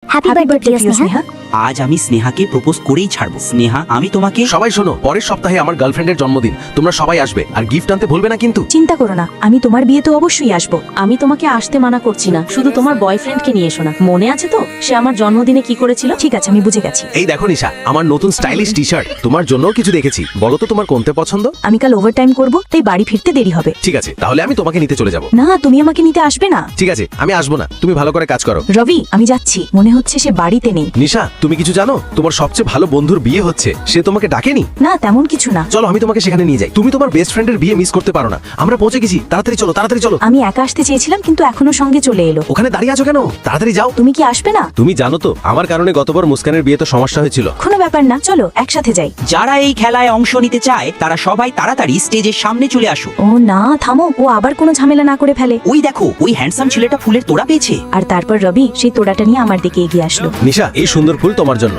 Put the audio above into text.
Happy birthday Sneha. আজ আমি স্নেহাকে propose করেই ছাড়বো। স্নেহা, আমি তোমাকে সবাই শোনো, পরের সপ্তাহে আমার গার্লফ্রেন্ডের জন্মদিন, তোমরা সবাই আসবে আর গিফট আনতে ভুলবে না কিন্তু। চিন্তা করো না, আমি তোমার বিয়ে তো অবশ্যই আসবো। আমি তোমাকে আসতে মানা করছি না, শুধু তোমার বয়ফ্রেন্ডকে নিয়ে এসো না। মনে আছে তো সে আমার জন্মদিনে কি করেছিল? ঠিক আছে, আমি বুঝে গেছি। এই দেখো নিশা, আমার নতুন স্টাইলিশ টি শার্ট, তোমার জন্যও কিছু দেখেছি। বলো তো তোমার কোনতে পছন্দ? আমি কাল ওভারটাইম করব, তাই বাড়ি ফিরতে দেরি হবে। ঠিক আছে, তাহলে আমি তোমাকে নিতে চলে যাব। না, তুমি আমাকে নিতে আসবে না। ঠিক আছে, আমি আসবো না, তুমি ভালো করে কাজ করো। রবি, আমি যাচ্ছি। মনে হচ্ছে সে বাড়িতে নেই। নিশা, তুমি কিছু জানো? তোমার সবচেয়ে ভালো বন্ধুর বিয়ে হচ্ছে, সে তোমাকে ডাকেনি? না, তেমন কিছু না। চলো আমি তোমাকে সেখানে নিয়ে যাই। তুমি তোমার বেস্ট ফ্রেন্ডের বিয়ে মিস করতে পারো না। আমরা পৌঁছে গেছি, তাড়াতাড়ি চলো, তাড়াতাড়ি চলো। আমি একা আসতে চেয়েছিলাম, কিন্তু এখনো সঙ্গে চলে এলো। ওখানে দাঁড়িয়ে আছো কেন? তাড়াতাড়ি যাও। তুমি কি আসবে না? তুমি জানো তো আমার কারণে গতবার মুস্কানের বিয়েতে সমস্যা হয়েছিল। কোনো ব্যাপার না, চলো একসাথে যাই। যারা এই খেলায় অংশ নিতে চায় তারা সবাই তাড়াতাড়ি স্টেজের সামনে চলে আসো। ও না, থামো, ও আবার কোনো ঝামেলা না করে ফেলে। ওই দেখো, ওই হ্যান্ডসাম ছেলেটা ফুলের তোড়া পেয়েছে। আর তারপর রবি সেই তোড়াটা নিয়ে আমার দিকে এগিয়ে আসলো। নিশা, এই সুন্দর ফুল তোমার জন্য।